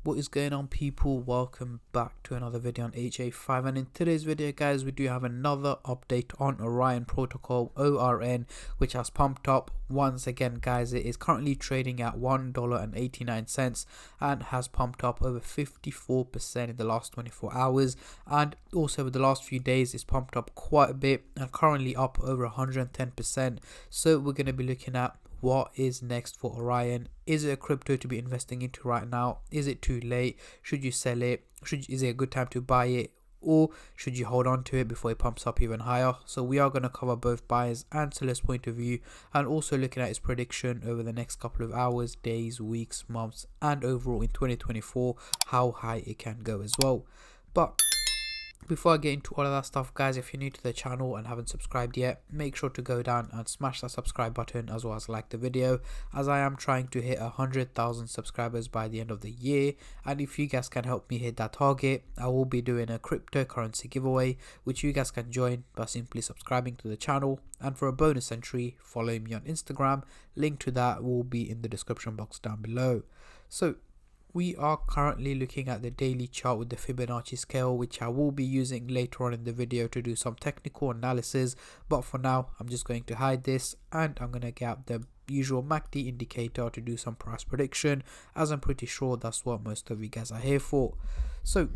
What is going on, people? Welcome back to another video on HA5, and in today's video guys, we do have another update on Orion protocol, ORN, which has pumped up once again guys. It is currently trading at $1.89 and has pumped up over 54% in the last 24 hours, and also over the last few days it's pumped up quite a bit and currently up over 110%. So we're going to be looking at what is next for Orion. Is it a crypto to be investing into right now? Is it too late? Should you sell it? Is it a good time to buy it? Or should you hold on to it before it pumps up even higher? So we are going to cover both buyers and sellers point of view, and also looking at its prediction over the next couple of hours, days, weeks, months, and overall in 2024, how high it can go as well. But before I get into all of that stuff guys, if you're new to the channel and haven't subscribed yet, make sure to go down and smash that subscribe button, as well as like the video, as I am trying to hit 100,000 subscribers by the end of the year. And if you guys can help me hit that target, I will be doing a cryptocurrency giveaway, which you guys can join by simply subscribing to the channel, and for a bonus entry, following me on Instagram. Link to that will be in the description box down below. So we are currently looking at the daily chart with the Fibonacci scale, which I will be using later on in the video to do some technical analysis, but for now I'm just going to hide this, and I'm going to get the usual MACD indicator to do some price prediction, as I'm pretty sure that's what most of you guys are here for. So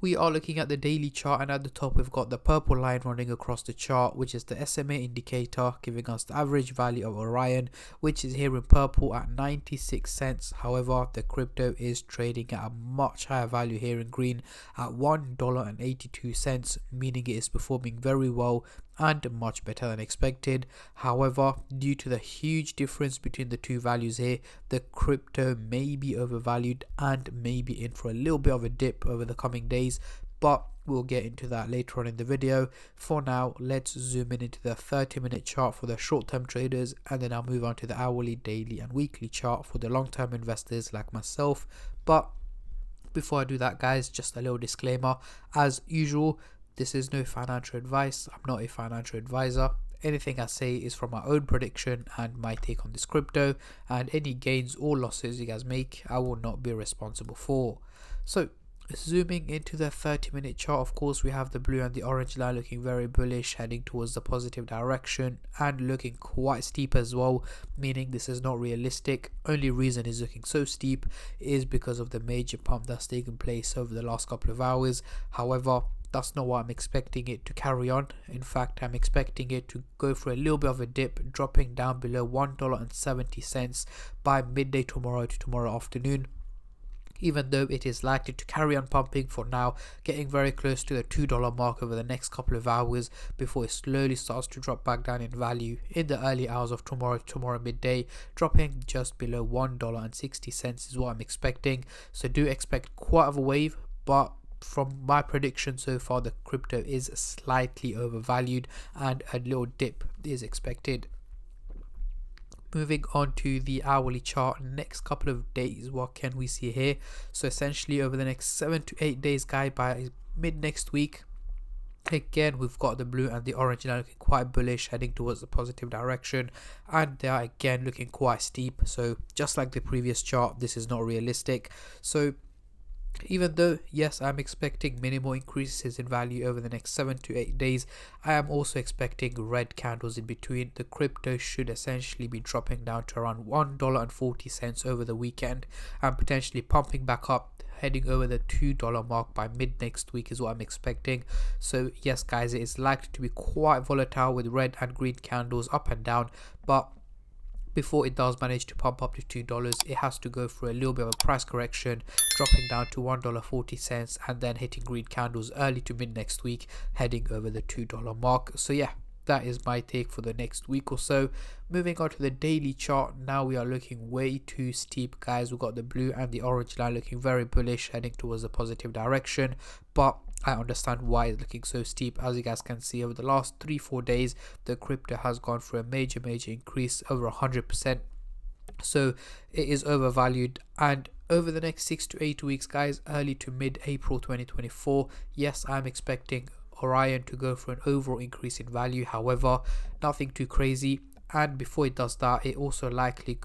we are looking at the daily chart, and at the top we've got the purple line running across the chart, which is the SMA indicator, giving us the average value of Orion, which is here in purple at 96 cents. However, the crypto is trading at a much higher value here in green at $1.82, meaning it is performing very well and much better than expected. However, due to the huge difference between the two values here, the crypto may be overvalued and may be in for a little bit of a dip over the coming days, but we'll get into that later on in the video. For now, let's zoom in into the 30-minute chart for the short-term traders, and then I'll move on to the hourly, daily and weekly chart for the long-term investors like myself. But before I do that guys, just a little disclaimer. As usual, this is no financial advice. I'm not a financial advisor. Anything I say is from my own prediction and my take on this crypto, and any gains or losses you guys make, I will not be responsible for. So zooming into the 30-minute chart, of course we have the blue and the orange line looking very bullish, heading towards the positive direction and looking quite steep as well, meaning this is not realistic. Only reason it's looking so steep is because of the major pump that's taken place over the last couple of hours. However, that's not what I'm expecting it to carry on. In fact, I'm expecting it to go for a little bit of a dip, dropping down below $1.70 by midday tomorrow to tomorrow afternoon, even though it is likely to carry on pumping for now, getting very close to the $2 mark over the next couple of hours before it slowly starts to drop back down in value in the early hours of tomorrow midday, dropping just below $1.60 is what I'm expecting. So do expect quite of a wave, but from my prediction so far, the crypto is slightly overvalued and a little dip is expected. Moving on to the hourly chart, next couple of days, what can we see here? So essentially over the next 7 to 8 days guys, by mid next week, again we've got the blue and the orange now looking quite bullish, heading towards the positive direction, and they are again looking quite steep. So just like the previous chart, this is not realistic. So even though yes, I'm expecting minimal increases in value over the next 7 to 8 days, I am also expecting red candles in between. The crypto should essentially be dropping down to around $1.40 over the weekend and potentially pumping back up, heading over the $2 mark by mid next week is what I'm expecting. So yes guys, it is likely to be quite volatile with red and green candles up and down, but before it does manage to pump up to $2, it has to go through a little bit of a price correction, dropping down to $1.40 and then hitting green candles early to mid next week, heading over the $2 mark. So yeah, that is my take for the next week or so. Moving on to the daily chart, now we are looking way too steep guys. We've got the blue and the orange line looking very bullish, heading towards the positive direction, but I understand why it's looking so steep. As you guys can see, over the last 3-4 days, the crypto has gone for a major increase, over 100%. So it is overvalued, and over the next 6 to 8 weeks guys, early to mid April 2024, yes, I'm expecting Orion to go for an overall increase in value. However, nothing too crazy, and before it does that, it also likely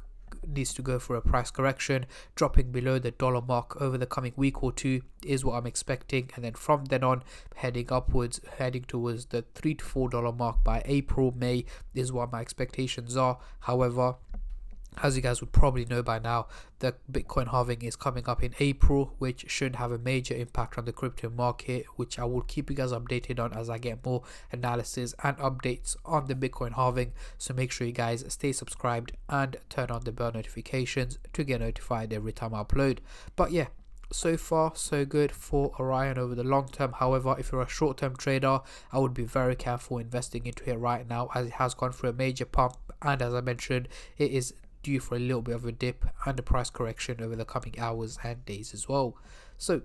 needs to go for a price correction, dropping below the dollar mark over the coming week or two is what I'm expecting, and then from then on heading upwards, heading towards the $3 to $4 mark by April, May is what my expectations are. However, as you guys would probably know by now, the Bitcoin halving is coming up in April, which should have a major impact on the crypto market, which I will keep you guys updated on as I get more analysis and updates on the Bitcoin halving. So make sure you guys stay subscribed and turn on the bell notifications to get notified every time I upload. But yeah, so far so good for Orion over the long term. However, if you're a short-term trader, I would be very careful investing into it right now, as it has gone through a major pump, and as I mentioned, it is due for a little bit of a dip and a price correction over the coming hours and days as well. So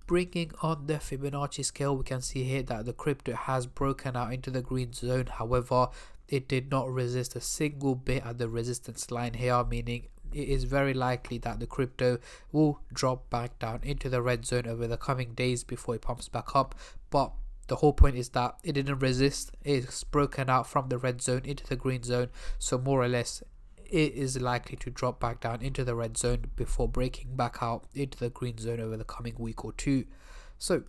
bringing on the Fibonacci scale, we can see here that the crypto has broken out into the green zone. However, it did not resist a single bit at the resistance line here, meaning it is very likely that the crypto will drop back down into the red zone over the coming days before it pumps back up. But the whole point is that it didn't resist, it's broken out from the red zone into the green zone, so more or less it is likely to drop back down into the red zone before breaking back out into the green zone over the coming week or two. So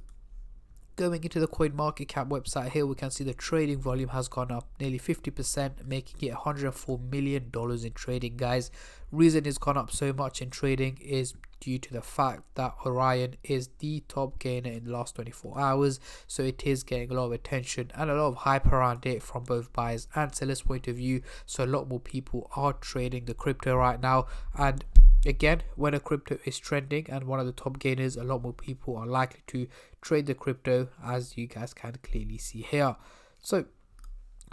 going into the CoinMarketCap website here, we can see the trading volume has gone up nearly 50%, making it $104 million in trading, guys. Reason it's gone up so much in trading is due to the fact that Orion is the top gainer in the last 24 hours, so it is getting a lot of attention and a lot of hype around it from both buyers and sellers point of view. So a lot more people are trading the crypto right now, and again, when a crypto is trending and one of the top gainers, a lot more people are likely to trade the crypto, as you guys can clearly see here. So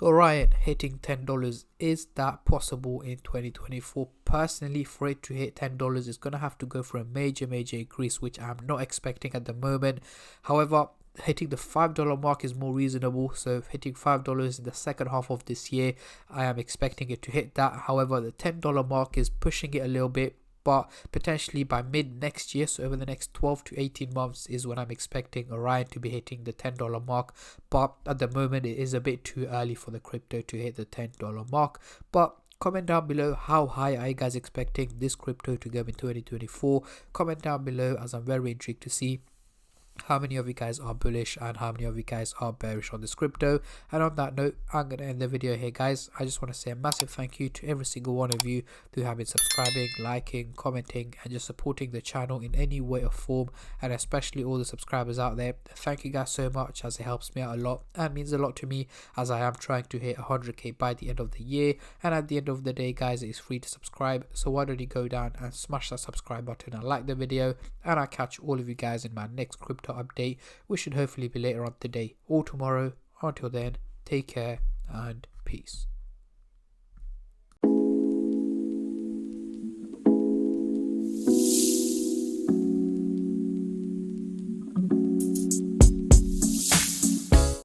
Orion hitting $10, is that possible in 2024? Personally, for it to hit $10, it's going to have to go for a major increase, which I'm not expecting at the moment. However, hitting the $5 mark is more reasonable, so hitting $5 in the second half of this year, I am expecting it to hit that. However, the $10 mark is pushing it a little bit, but potentially by mid next year, so over the next 12 to 18 months is when I'm expecting Orion to be hitting the $10 mark. But at the moment, it is a bit too early for the crypto to hit the $10 mark. But comment down below, how high are you guys expecting this crypto to go in 2024? Comment down below, as I'm very intrigued to see how many of you guys are bullish and how many of you guys are bearish on this crypto. And on that note, I'm going to end the video here, guys. I just want to say a massive thank you to every single one of you who have been subscribing, liking, commenting, and just supporting the channel in any way or form, and especially all the subscribers out there. Thank you guys so much, as it helps me out a lot and means a lot to me, as I am trying to hit 100k by the end of the year. And at the end of the day, guys, it's free to subscribe, so why don't you go down and smash that subscribe button and like the video, and I'll catch all of you guys in my next crypto update, which should hopefully be later on today or tomorrow. Until then, take care and peace.